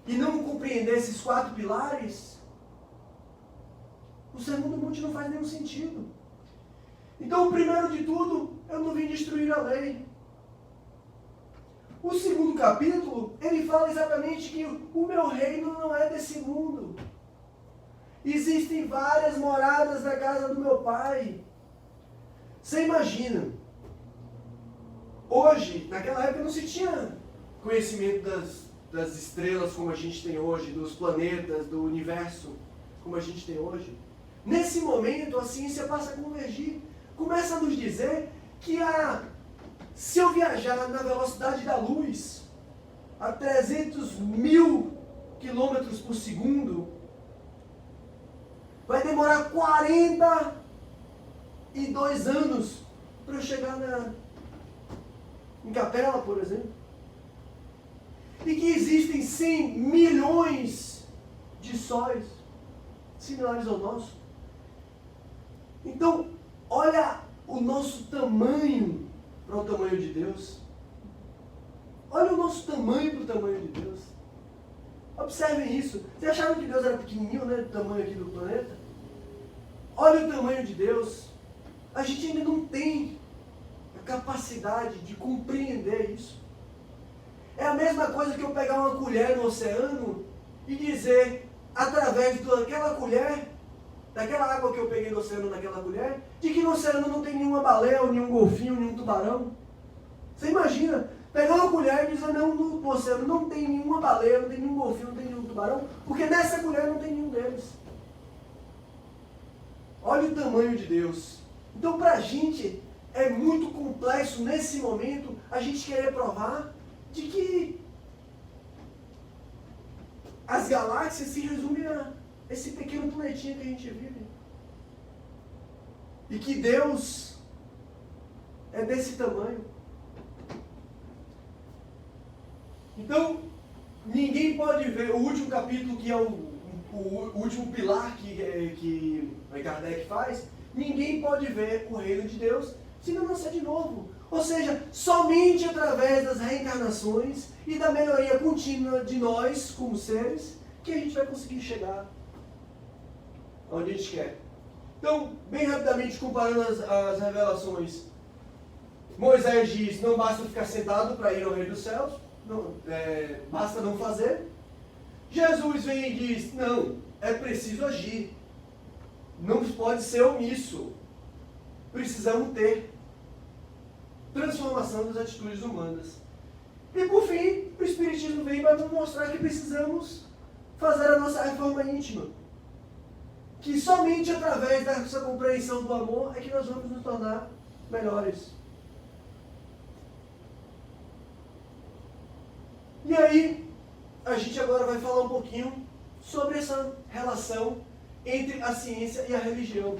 e não compreender esses 4 pilares, o Sermão do Monte não faz nenhum sentido. Então, o primeiro de tudo, eu não vim destruir a lei. O segundo capítulo, ele fala exatamente que o meu reino não é desse mundo. Existem várias moradas na casa do meu pai. Você imagina, hoje, naquela época não se tinha conhecimento das estrelas como a gente tem hoje, dos planetas, do universo como a gente tem hoje. Nesse momento, a ciência passa a convergir. Começa a nos dizer que se eu viajar na velocidade da luz a 300.000 quilômetros por segundo, vai demorar 42 anos para eu chegar em Capela, por exemplo. E que existem 100 milhões de sóis similares ao nosso. Então, olha o nosso tamanho para o tamanho de Deus. Olha o nosso tamanho para o tamanho de Deus. Observem isso. Vocês acharam que Deus era pequenininho, né? Do tamanho aqui do planeta? Olha o tamanho de Deus. A gente ainda não tem a capacidade de compreender isso. É a mesma coisa que eu pegar uma colher no oceano e dizer, através daquela colher, daquela água que eu peguei no oceano naquela colher, de que no oceano não tem nenhuma baleia, nenhum golfinho, nenhum tubarão. Você imagina, pegar uma colher e dizer, não, no oceano não tem nenhuma baleia, não tem nenhum golfinho, não tem nenhum tubarão, porque nessa colher não tem nenhum deles. Olha o tamanho de Deus. Então, para a gente, é muito complexo, nesse momento, a gente querer provar de que as galáxias se resumem a esse pequeno planetinha que a gente vive. E que Deus é desse tamanho. Então, ninguém pode ver o último capítulo, que é o último pilar que Kardec faz, ninguém pode ver o reino de Deus se não nascer de novo. Ou seja, somente através das reencarnações e da melhoria contínua de nós, como seres, que a gente vai conseguir chegar onde a gente quer. Então, bem rapidamente, comparando as revelações, Moisés diz, não basta ficar sentado para ir ao reino dos céus, não, basta não fazer. Jesus vem e diz, não, é preciso agir. Não pode ser omisso. Precisamos ter transformação das atitudes humanas. E por fim, o Espiritismo vem para nos mostrar que precisamos fazer a nossa reforma íntima. Que somente através dessa compreensão do amor é que nós vamos nos tornar melhores. E aí, a gente agora vai falar um pouquinho sobre essa relação entre a ciência e a religião.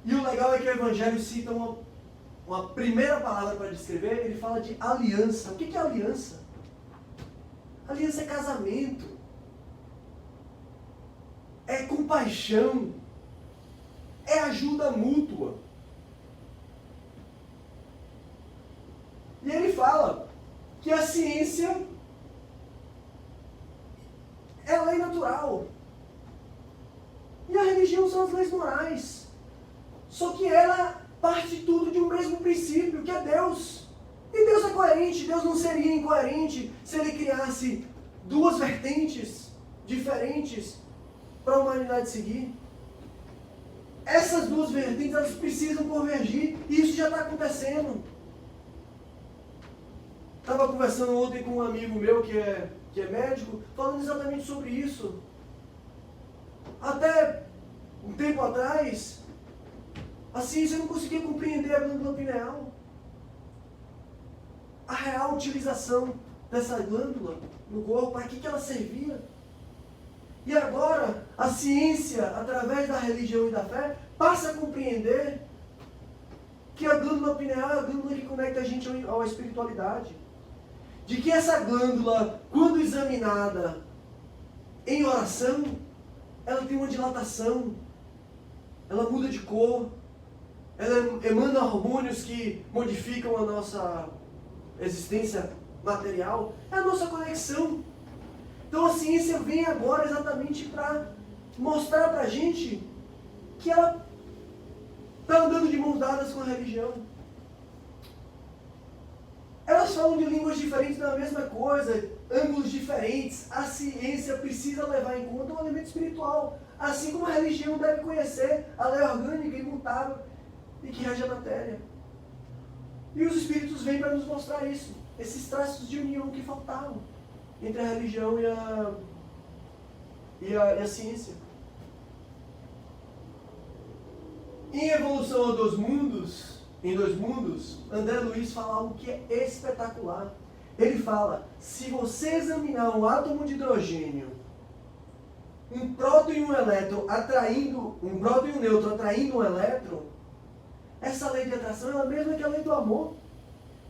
E o legal é que o Evangelho cita uma primeira palavra para descrever, ele fala de aliança. O que é aliança? Aliança é casamento, é compaixão, é ajuda mútua. E ele fala que a ciência é a lei natural. E a religião são as leis morais. Só que ela parte de tudo de um mesmo princípio, que é Deus. E Deus é coerente. Deus não seria incoerente se ele criasse duas vertentes diferentes para a humanidade seguir. Essas duas vertentes, elas precisam convergir. E isso já está acontecendo. Estava conversando ontem com um amigo meu que é médico, falando exatamente sobre isso. Até um tempo atrás, a ciência não conseguia compreender a glândula pineal. A real utilização dessa glândula no corpo, para que ela servia. E agora, a ciência, através da religião e da fé, passa a compreender que a glândula pineal é a glândula que conecta a gente à espiritualidade. De que essa glândula, quando examinada em oração, ela tem uma dilatação, ela muda de cor, ela emana hormônios que modificam a nossa existência material, é a nossa conexão. Então a ciência vem agora exatamente para mostrar para a gente que ela está andando de mãos dadas com a religião. Elas falam de línguas diferentes da mesma coisa, ângulos diferentes. A ciência precisa levar em conta um elemento espiritual, assim como a religião deve conhecer a lei orgânica, imutável e que rege a matéria. E os Espíritos vêm para nos mostrar isso, esses traços de união que faltavam entre a religião e a ciência. Em Evolução em Dois Mundos, André Luiz fala algo que é espetacular. Ele fala, se você examinar um átomo de hidrogênio, um próton e um elétron um próton e um nêutron atraindo um elétron, essa lei de atração é a mesma que a lei do amor,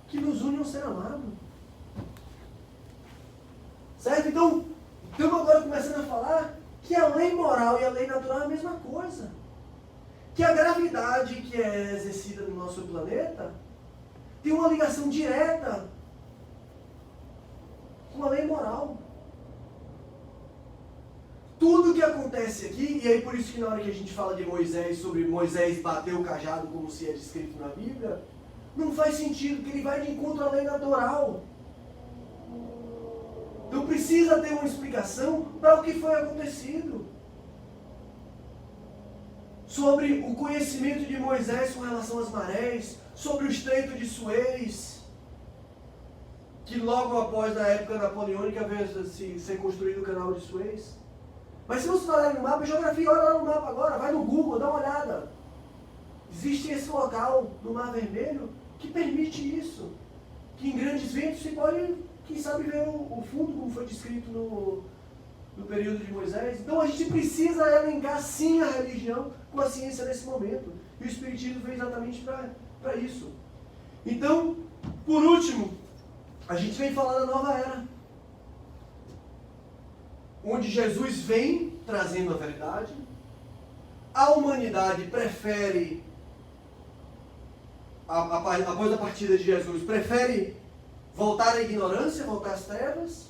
que nos une a um ser amado. Certo? Então, estamos agora começando a falar que a lei moral e a lei natural é a mesma coisa. Que a gravidade que é exercida no nosso planeta tem uma ligação direta com a lei moral. Tudo que acontece aqui, e aí por isso que na hora que a gente fala de Moisés, sobre Moisés bater o cajado como se é descrito na Bíblia, não faz sentido, porque ele vai de encontro à lei natural. Então precisa ter uma explicação para o que foi acontecido. Sobre o conhecimento de Moisés com relação às marés, sobre o Estreito de Suez, que logo após a época napoleônica veio a ser construído o canal de Suez. Mas se você olhar no mapa, geografia, olha lá no mapa agora, vai no Google, dá uma olhada. Existe esse local no Mar Vermelho que permite isso. Que em grandes ventos se pode, quem sabe, ver o fundo, como foi descrito no período de Moisés. Então a gente precisa elencar sim a religião com a ciência nesse momento. E o Espiritismo veio exatamente para isso. Então, por último, a gente vem falar da nova era. Onde Jesus vem trazendo a verdade. A humanidade prefere, após a partida de Jesus, prefere voltar à ignorância, voltar às trevas.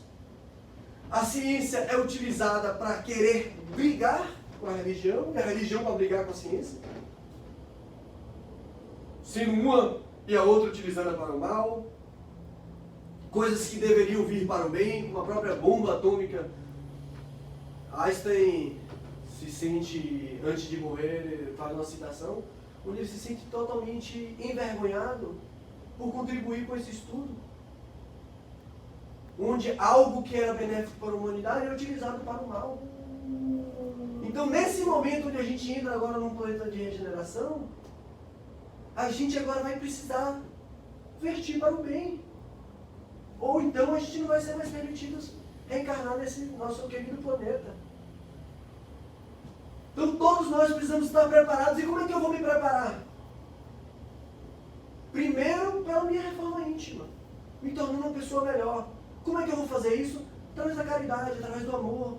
A ciência é utilizada para querer brigar com a religião, e a religião para brigar com a ciência. Sendo uma e a outra utilizada para o mal. Coisas que deveriam vir para o bem, como a própria bomba atômica. Einstein se sente, antes de morrer, faz uma citação, onde ele se sente totalmente envergonhado por contribuir com esse estudo. Onde algo que era benéfico para a humanidade é utilizado para o mal. Então, nesse momento onde a gente entra agora num planeta de regeneração, a gente agora vai precisar vertir para o bem. Ou então a gente não vai ser mais permitido reencarnar nesse nosso querido planeta. Então todos nós precisamos estar preparados. E como é que eu vou me preparar? Primeiro, pela minha reforma íntima, me tornando uma pessoa melhor. Como é que eu vou fazer isso? Através da caridade, através do amor.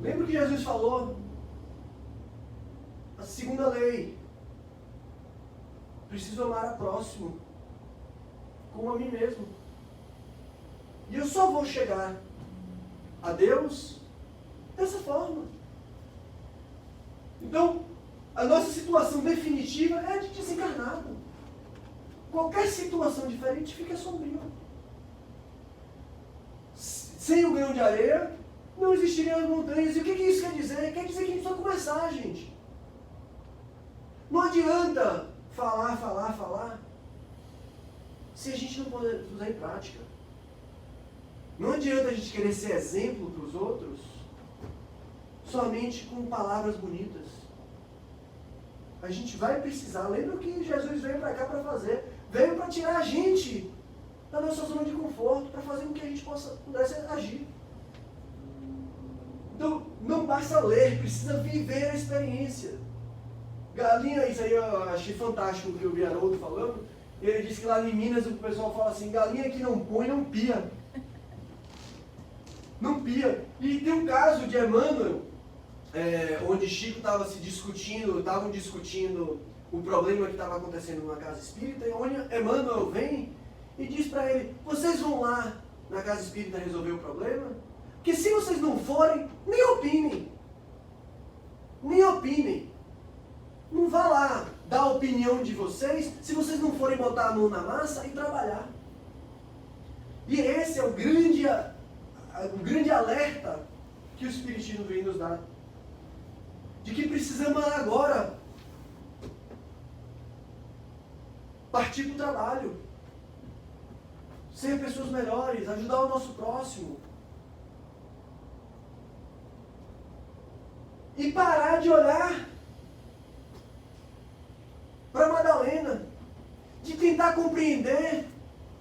Lembra o que Jesus falou? A segunda lei. Preciso amar a próximo como a mim mesmo. E eu só vou chegar a Deus dessa forma. Então, a nossa situação definitiva é de desencarnado. Qualquer situação diferente fica sombrio. Sem o grão de areia, não existiriam as montanhas. E o que isso quer dizer? Quer dizer que a gente precisa começar, gente. Não adianta falar, se a gente não puder usar em prática. Não adianta a gente querer ser exemplo para os outros somente com palavras bonitas. A gente vai precisar, lembra o que Jesus veio para cá para fazer? Veio para tirar a gente da nossa zona de conforto, para fazer com que a gente pudesse agir. Então, não basta ler, precisa viver a experiência. Galinha, isso aí eu achei fantástico o que eu vi Haroldo falando. Ele disse que lá em Minas o pessoal fala assim, galinha que não põe, não pia. Não pia. E tem um caso de Emmanuel, onde Chico estavam discutindo o problema que estava acontecendo numa casa espírita, e onde Emmanuel vem e diz para ele, vocês vão lá na casa espírita resolver o problema? Porque se vocês não forem, nem opinem. Nem opinem. Não vá lá dar a opinião de vocês se vocês não forem botar a mão na massa e trabalhar. E esse é o grande alerta que o Espiritismo vem nos dar. De que precisamos agora partir para o trabalho. Ser pessoas melhores, ajudar o nosso próximo. E parar de olhar para Madalena, de tentar compreender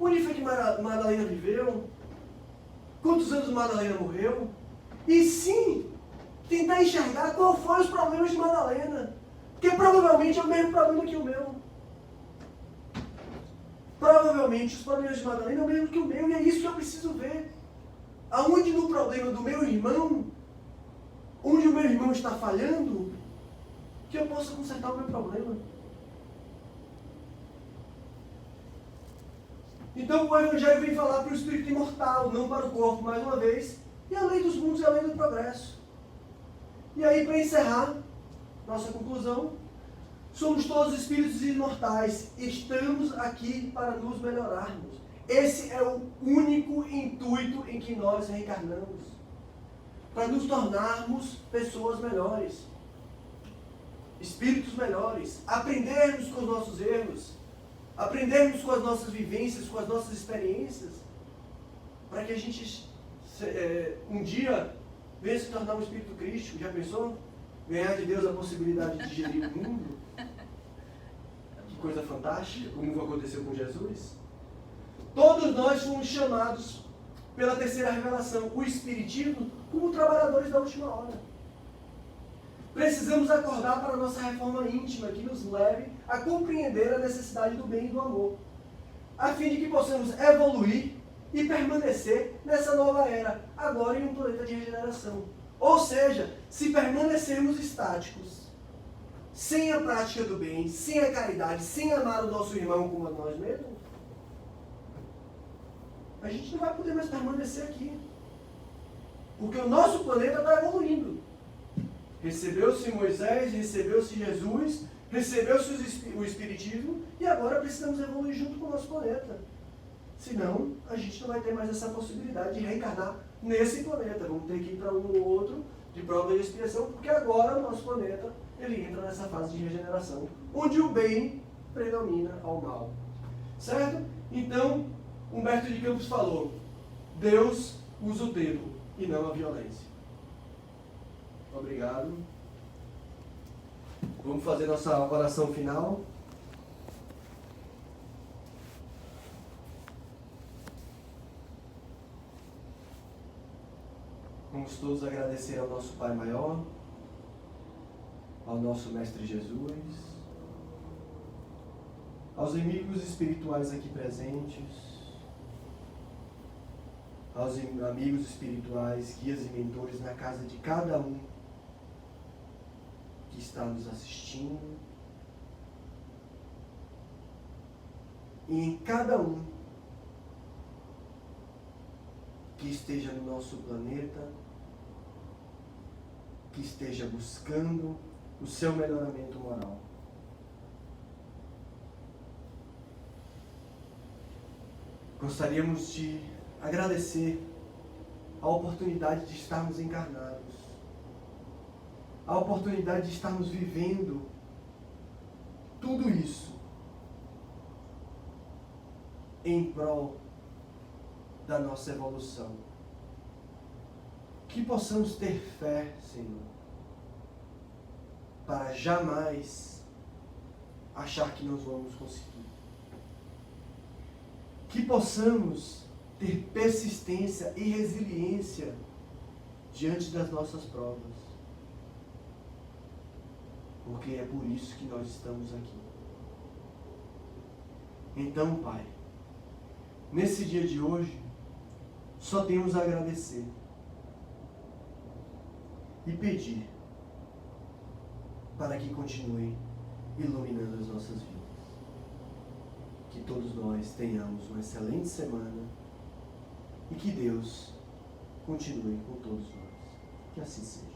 onde foi que Madalena viveu, quantos anos Madalena morreu, e sim tentar enxergar qual foram os problemas de Madalena, porque provavelmente é o mesmo problema que o meu. Provavelmente os problemas de Madalena é o mesmo que o meu, e é isso que eu preciso ver. Aonde no problema do meu irmão, onde o meu irmão está falhando, que eu possa consertar o meu problema. Então o Evangelho vem falar para o espírito imortal, não para o corpo, mais uma vez. E a lei dos mundos é a lei do progresso. E aí, para encerrar nossa conclusão, somos todos espíritos imortais. Estamos aqui para nos melhorarmos. Esse é o único intuito em que nós reencarnamos. Para nos tornarmos pessoas melhores. Espíritos melhores. Aprendermos com os nossos erros. Aprendermos com as nossas vivências, com as nossas experiências, para que a gente um dia venha se tornar um espírito crístico. Já pensou? Ganhar de Deus a possibilidade de gerir o mundo? Que coisa fantástica, como aconteceu com Jesus. Todos nós fomos chamados pela terceira revelação, o Espiritismo, como trabalhadores da última hora. Precisamos acordar para a nossa reforma íntima, que nos leve a compreender a necessidade do bem e do amor, a fim de que possamos evoluir e permanecer nessa nova era, agora em um planeta de regeneração. Ou seja, se permanecermos estáticos, sem a prática do bem, sem a caridade, sem amar o nosso irmão como a nós mesmos, a gente não vai poder mais permanecer aqui. Porque o nosso planeta está evoluindo. Recebeu-se Moisés, recebeu-se Jesus, recebeu-se o Espiritismo e agora precisamos evoluir junto com o nosso planeta. Senão, a gente não vai ter mais essa possibilidade de reencarnar nesse planeta. Vamos ter que ir para um ou outro de prova e expiação, porque agora o nosso planeta ele entra nessa fase de regeneração, onde o bem predomina ao mal. Certo? Então, Humberto de Campos falou, Deus usa o dedo e não a violência. Obrigado. Vamos fazer nossa oração final. Vamos todos agradecer ao nosso Pai Maior, ao nosso Mestre Jesus, aos amigos espirituais aqui presentes, aos amigos espirituais, guias e mentores na casa de cada um que está nos assistindo, e em cada um que esteja no nosso planeta, que esteja buscando o seu melhoramento moral. Gostaríamos de agradecer a oportunidade de estarmos encarnados, a oportunidade de estarmos vivendo tudo isso em prol da nossa evolução. Que possamos ter fé, Senhor, para jamais achar que nós vamos conseguir. Que possamos ter persistência e resiliência diante das nossas provas. Porque é por isso que nós estamos aqui. Então, Pai, nesse dia de hoje, só temos a agradecer e pedir para que continue iluminando as nossas vidas. Que todos nós tenhamos uma excelente semana e que Deus continue com todos nós. Que assim seja.